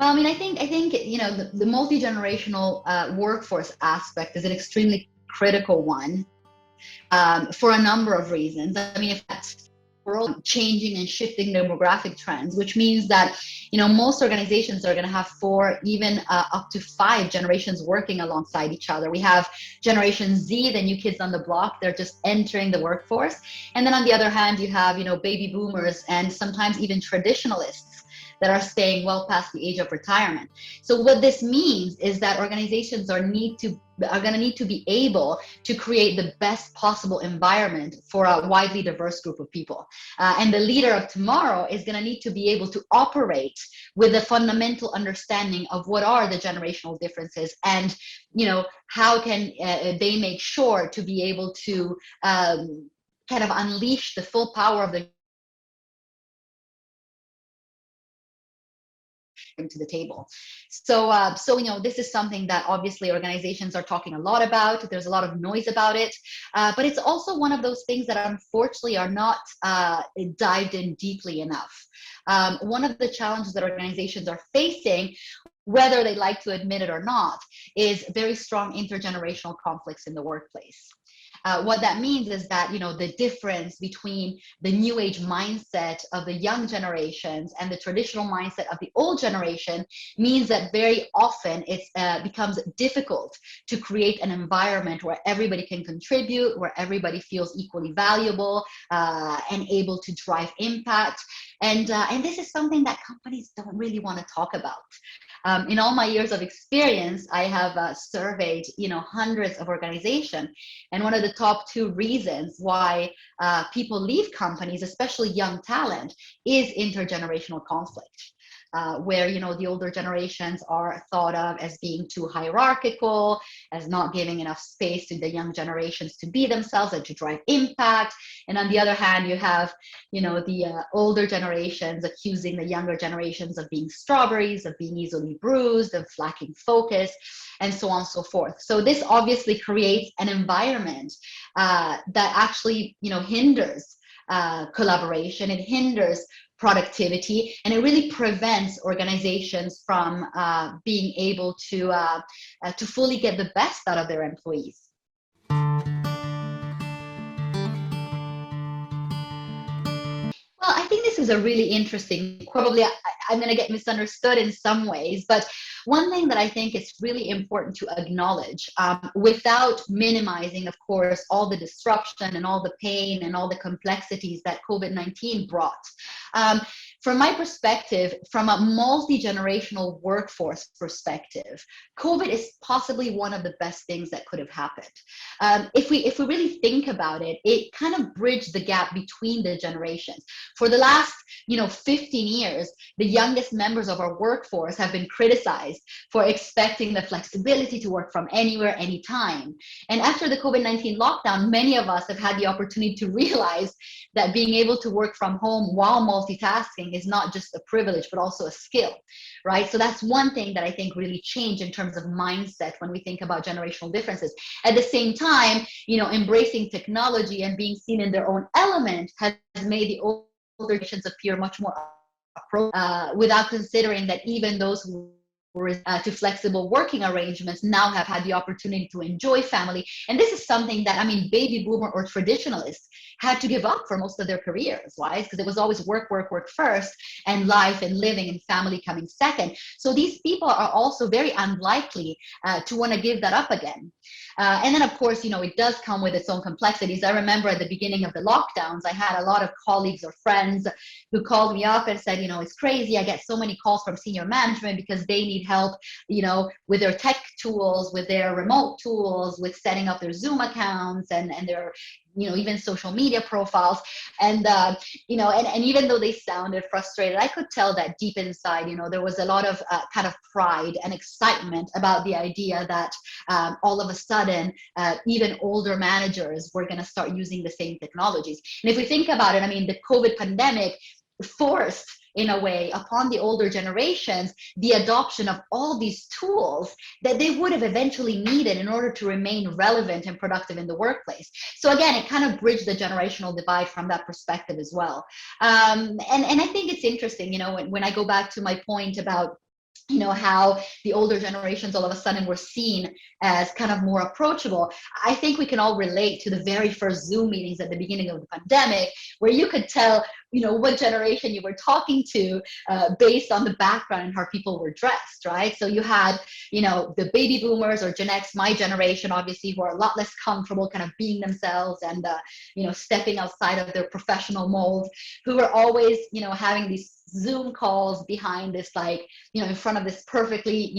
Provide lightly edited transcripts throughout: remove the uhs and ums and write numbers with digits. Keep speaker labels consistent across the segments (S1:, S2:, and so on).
S1: Well, I mean, I think the multi-generational workforce aspect is an extremely critical one for a number of reasons. I mean, if that's world changing and shifting demographic trends, which means that most organizations are going to have four, even up to five generations working alongside each other. We have Generation Z, the new kids on the block, they're just entering the workforce, and then on the other hand, you have baby boomers and sometimes even traditionalists that are staying well past the age of retirement. So what this means is that organizations are going to need to be able to create the best possible environment for a widely diverse group of people. And the leader of tomorrow is going to need to be able to operate with a fundamental understanding of what are the generational differences, and how can they make sure to be able to kind of unleash the full power of the to the table. So this is something that obviously organizations are talking a lot about. There's a lot of noise about it, but it's also one of those things that unfortunately are not dived in deeply enough. One of the challenges that organizations are facing, whether they like to admit it or not, is very strong intergenerational conflicts in the workplace. What that means is that the difference between the new age mindset of the young generations and the traditional mindset of the old generation means that very often it becomes difficult to create an environment where everybody can contribute, where everybody feels equally valuable and able to drive impact. And this is something that companies don't really want to talk about. In all my years of experience, I have surveyed, hundreds of organizations, and one of the top two reasons why people leave companies, especially young talent, is intergenerational conflict. Where the older generations are thought of as being too hierarchical, as not giving enough space to the young generations to be themselves and to drive impact. And on the other hand, you have the older generations accusing the younger generations of being strawberries, of being easily bruised, of lacking focus, and so on and so forth. So this obviously creates an environment that actually hinders collaboration. It hinders productivity, and it really prevents organizations from being able to fully get the best out of their employees. Well, I think this is a really interesting, probably I'm going to get misunderstood in some ways, but one thing that I think is really important to acknowledge, without minimizing, of course, all the disruption and all the pain and all the complexities that COVID-19 brought. From my perspective, from a multi-generational workforce perspective, COVID is possibly one of the best things that could have happened. If we really think about it, it kind of bridged the gap between the generations. For the last 15 years, the youngest members of our workforce have been criticized for expecting the flexibility to work from anywhere, anytime. And after the COVID-19 lockdown, many of us have had the opportunity to realize that being able to work from home while multitasking is not just a privilege, but also a skill, right? So that's one thing that I think really changed in terms of mindset when we think about generational differences. At the same time, embracing technology and being seen in their own element has made the older generations appear much more without considering that even those who to flexible working arrangements now have had the opportunity to enjoy family. And this is something that, baby boomer or traditionalists had to give up for most of their careers, right? Because it was always work, work, work first, and life and living and family coming second. So these people are also very unlikely to want to give that up again. And then, of course, it does come with its own complexities. I remember at the beginning of the lockdowns, I had a lot of colleagues or friends who called me up and said, it's crazy. I get so many calls from senior management because they need help, with their tech tools, with their remote tools, with setting up their Zoom accounts and their, even social media profiles. And, and even though they sounded frustrated, I could tell that deep inside, there was a lot of kind of pride and excitement about the idea that all of a sudden, even older managers were going to start using the same technologies. And if we think about it, the COVID pandemic forced, in a way, upon the older generations, the adoption of all these tools that they would have eventually needed in order to remain relevant and productive in the workplace. So again, it kind of bridged the generational divide from that perspective as well. And I think it's interesting, when I go back to my point about how the older generations all of a sudden were seen as kind of more approachable. I think we can all relate to the very first Zoom meetings at the beginning of the pandemic, where you could tell, what generation you were talking to based on the background and how people were dressed, right? So you had, the baby boomers or Gen X, my generation, obviously, who are a lot less comfortable kind of being themselves and, stepping outside of their professional mold, who were always, having these Zoom calls behind this, like, in front of this perfectly,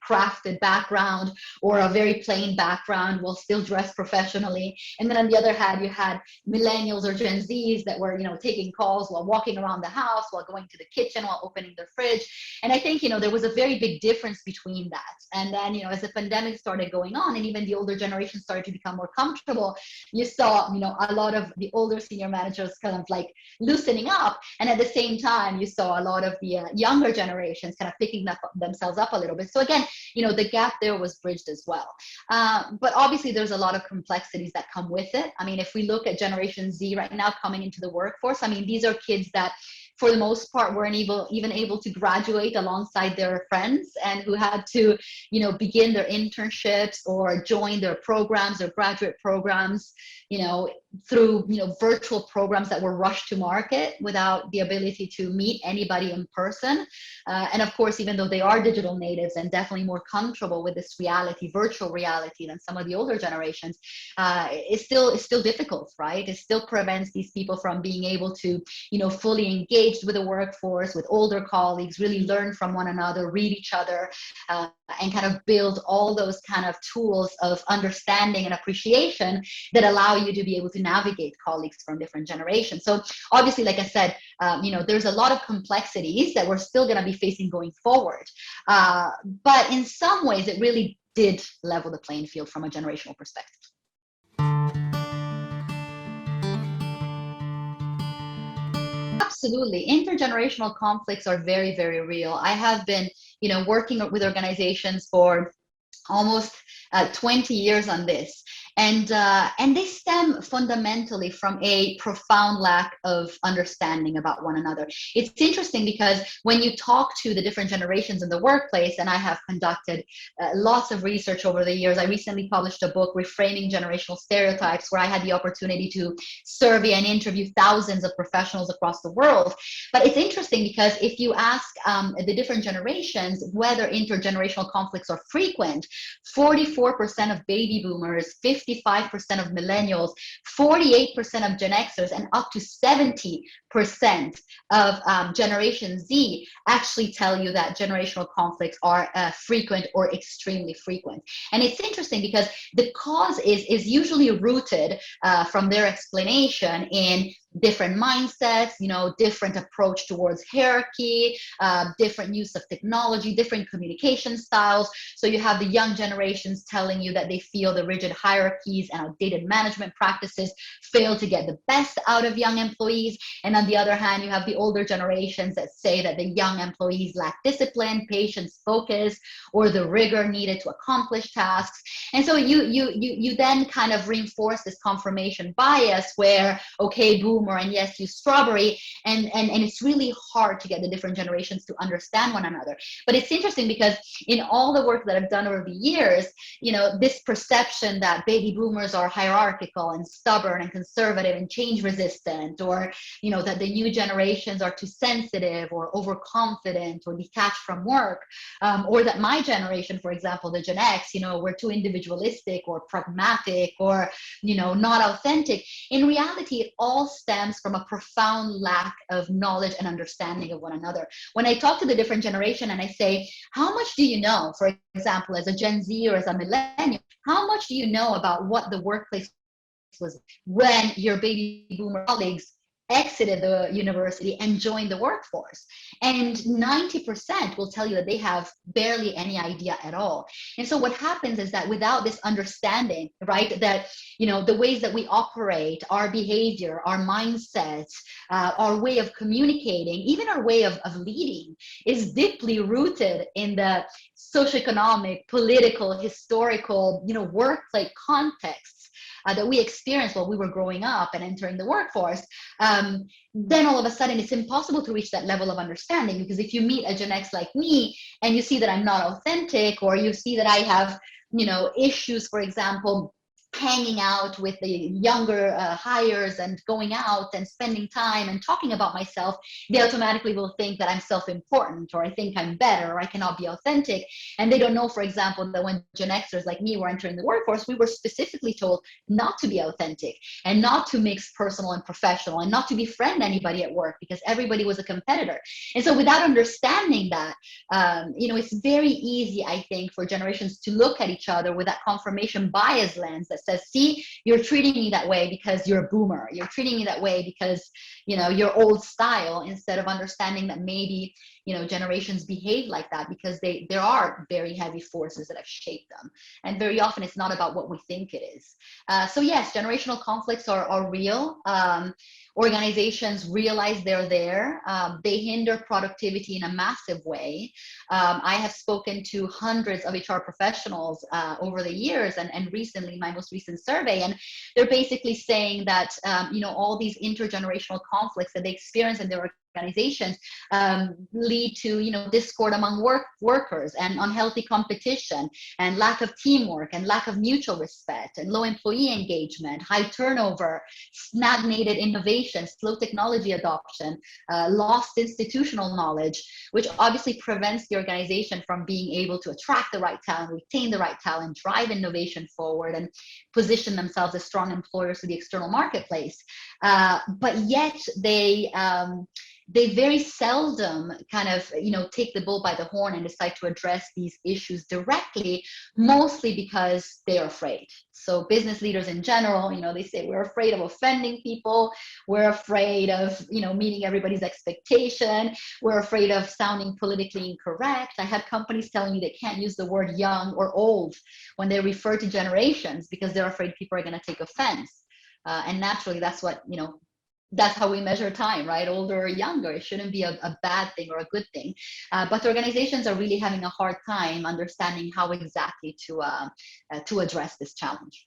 S1: crafted background or a very plain background while still dressed professionally. And then on the other hand, you had millennials or Gen Zs that were, taking calls while walking around the house, while going to the kitchen, while opening their fridge. And I think, there was a very big difference between that. And then, as the pandemic started going on and even the older generation started to become more comfortable, you saw, a lot of the older senior managers kind of like loosening up. And at the same time, you saw a lot of the younger generations kind of picking themselves up a little bit. So again, the gap there was bridged as well. But obviously, there's a lot of complexities that come with it. I mean, if we look at Generation Z right now coming into the workforce, I mean, these are kids that, for the most part, weren't even able to graduate alongside their friends, and who had to, begin their internships or join their programs or graduate programs, through, virtual programs that were rushed to market without the ability to meet anybody in person. And of course, even though they are digital natives and definitely more comfortable with this reality, virtual reality, than some of the older generations, it's still difficult, right? It still prevents these people from being able to, fully engage with the workforce, with older colleagues, really learn from one another, read each other, and kind of build all those kind of tools of understanding and appreciation that allow you to be able to navigate colleagues from different generations. So obviously, like I said, there's a lot of complexities that we're still going to be facing going forward. But in some ways, it really did level the playing field from a generational perspective. Absolutely. Intergenerational conflicts are very, very real. I have been, working with organizations for almost 20 years on this. And they stem fundamentally from a profound lack of understanding about one another. It's interesting because when you talk to the different generations in the workplace, and I have conducted lots of research over the years. I recently published a book, Reframing Generational Stereotypes, where I had the opportunity to survey and interview thousands of professionals across the world. But it's interesting because if you ask the different generations whether intergenerational conflicts are frequent, 44% of baby boomers, 55% of millennials, 48% of Gen Xers, and up to 70% of Generation Z actually tell you that generational conflicts are frequent or extremely frequent. And it's interesting because the cause is usually rooted from their explanation in different mindsets, different approach towards hierarchy, different use of technology, different communication styles. So you have the young generations telling you that they feel the rigid hierarchies and outdated management practices fail to get the best out of young employees. And on the other hand, you have the older generations that say that the young employees lack discipline, patience, focus, or the rigor needed to accomplish tasks. And so you then kind of reinforce this confirmation bias where, okay, boomer, and yes, you strawberry, and it's really hard to get the different generations to understand one another. But it's interesting because in all the work that I've done over the years, this perception that baby boomers are hierarchical and stubborn and conservative and change resistant, or that the new generations are too sensitive or overconfident or detached from work, or that my generation, for example, the Gen X, we're too individualistic or pragmatic or not authentic. In reality, it all stems from a profound lack of knowledge and understanding of one another. When I talk to the different generation and I say, how much do you know, for example, as a Gen Z or as a millennial, how much do you know about what the workplace was when your baby boomer colleagues exited the university and joined the workforce? And 90% will tell you that they have barely any idea at all. And so what happens is that without this understanding, right, that the ways that we operate, our behavior, our mindsets, our way of communicating, even our way of leading is deeply rooted in the socioeconomic, political, historical, workplace contexts that we experienced while we were growing up and entering the workforce, then all of a sudden it's impossible to reach that level of understanding. Because if you meet a Gen X like me and you see that I'm not authentic, or you see that I have, issues, for example, hanging out with the younger hires and going out and spending time and talking about myself, they automatically will think that I'm self-important, or I think I'm better, or I cannot be authentic. And they don't know, for example, that when Gen Xers like me were entering the workforce, we were specifically told not to be authentic and not to mix personal and professional and not to befriend anybody at work because everybody was a competitor. And so without understanding that, it's very easy, I think, for generations to look at each other with that confirmation bias lens that says, see, you're treating me that way because you're a boomer. You're treating me that way because, you're old style, instead of understanding that maybe, generations behave like that because there are very heavy forces that have shaped them. And very often it's not about what we think it is. So yes, generational conflicts are real. Organizations realize they're there. They hinder productivity in a massive way. I have spoken to hundreds of HR professionals over the years, and recently, my most recent survey, and they're basically saying that all these intergenerational conflicts that they experience in their organizations lead to discord among workers and unhealthy competition and lack of teamwork and lack of mutual respect and low employee engagement, high turnover, stagnated innovation, slow technology adoption, lost institutional knowledge, which obviously prevents the organization from being able to attract the right talent, retain the right talent, drive innovation forward, and position themselves as strong employers to the external marketplace. But yet they very seldom kind of, take the bull by the horn and decide to address these issues directly, mostly because they are afraid. So business leaders in general, they say we're afraid of offending people. We're afraid of, meeting everybody's expectation. We're afraid of sounding politically incorrect. I had companies telling me they can't use the word young or old when they refer to generations because they're afraid people are going to take offense. And naturally, that's how we measure time, right? Older or younger. It shouldn't be a bad thing or a good thing. But organizations are really having a hard time understanding how exactly to address this challenge.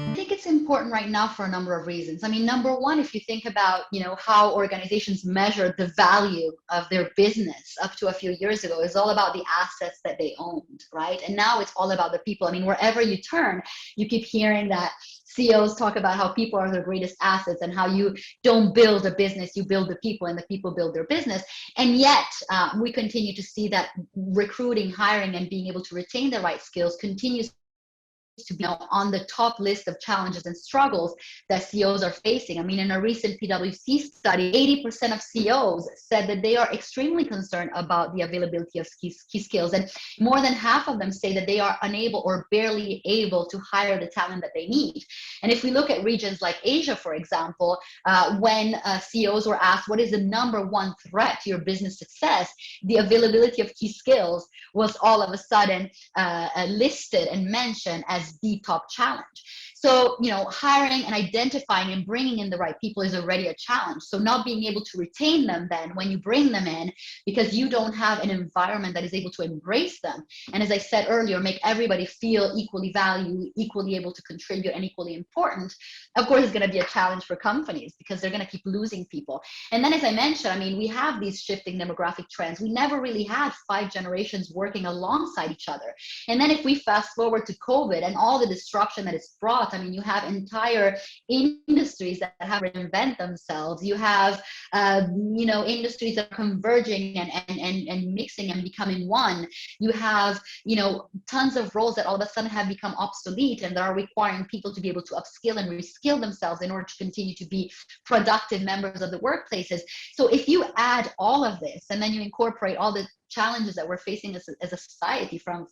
S1: I think it's important right now for a number of reasons. I mean, number one, if you think about, how organizations measure the value of their business up to a few years ago, it's all about the assets that they owned, right? And now it's all about the people. I mean, wherever you turn, you keep hearing that CEOs talk about how people are their greatest assets and how you don't build a business, you build the people and the people build their business. And yet we continue to see that recruiting, hiring, and being able to retain the right skills continues to be on the top list of challenges and struggles that CEOs are facing. I mean, in a recent PwC study, 80% of CEOs said that they are extremely concerned about the availability of key skills. And more than half of them say that they are unable or barely able to hire the talent that they need. And if we look at regions like Asia, for example, when CEOs were asked what is the number one threat to your business success, the availability of key skills was all of a sudden listed and mentioned as the top challenge. So, hiring and identifying and bringing in the right people is already a challenge. So not being able to retain them then when you bring them in because you don't have an environment that is able to embrace them. And as I said earlier, make everybody feel equally valued, equally able to contribute, and equally important, of course, it's going to be a challenge for companies because they're going to keep losing people. And then, as I mentioned, I mean, we have these shifting demographic trends. We never really had 5 generations working alongside each other. And then if we fast forward to COVID and all the disruption that it's brought, I mean, you have entire industries that have to reinvent themselves. You have, industries that are converging and mixing and becoming one. You have, tons of roles that all of a sudden have become obsolete and that are requiring people to be able to upskill and reskill themselves in order to continue to be productive members of the workplaces. So if you add all of this and then you incorporate all the challenges that we're facing as a society, from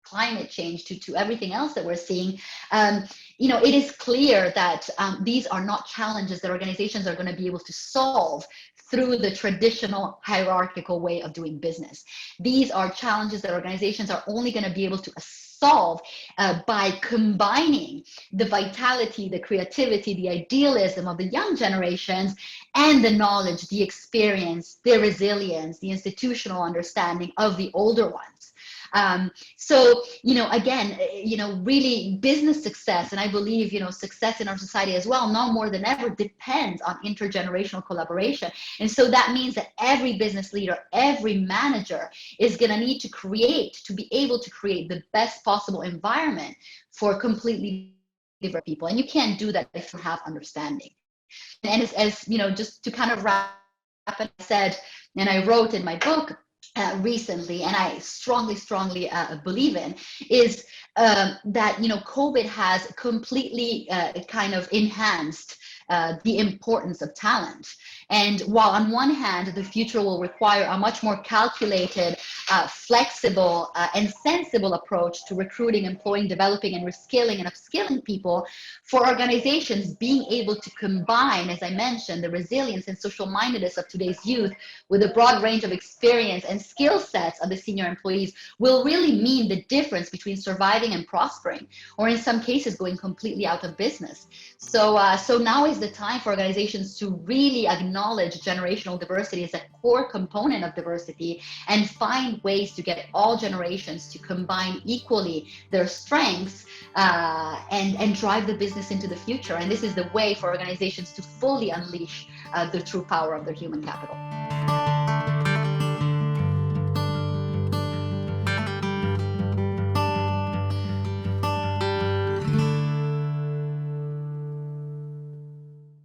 S1: climate change to everything else that we're seeing, it is clear that these are not challenges that organizations are going to be able to solve through the traditional hierarchical way of doing business. These are challenges that organizations are only going to be able to solve by combining the vitality, the creativity, the idealism of the young generations and the knowledge, the experience, the resilience, the institutional understanding of the older ones. So, again, really business success, and I believe, success in our society as well, now more than ever, depends on intergenerational collaboration. And so that means that every business leader, every manager is going to need to be able to create the best possible environment for completely different people. And you can't do that if you have understanding. And as just to kind of wrap up, and I said, and I wrote in my book recently, and I strongly believe in, is that COVID has completely kind of enhanced the importance of talent. And while on one hand, the future will require a much more calculated, flexible, and sensible approach to recruiting, employing, developing, and reskilling and upskilling people, for organizations being able to combine, as I mentioned, the resilience and social mindedness of today's youth with a broad range of experience and skill sets of the senior employees will really mean the difference between surviving and prospering, or in some cases going completely out of business. So now is the time for organizations to really acknowledge generational diversity as a core component of diversity, and find ways to get all generations to combine equally their strengths and drive the business into the future. And this is the way for organizations to fully unleash the true power of their human capital.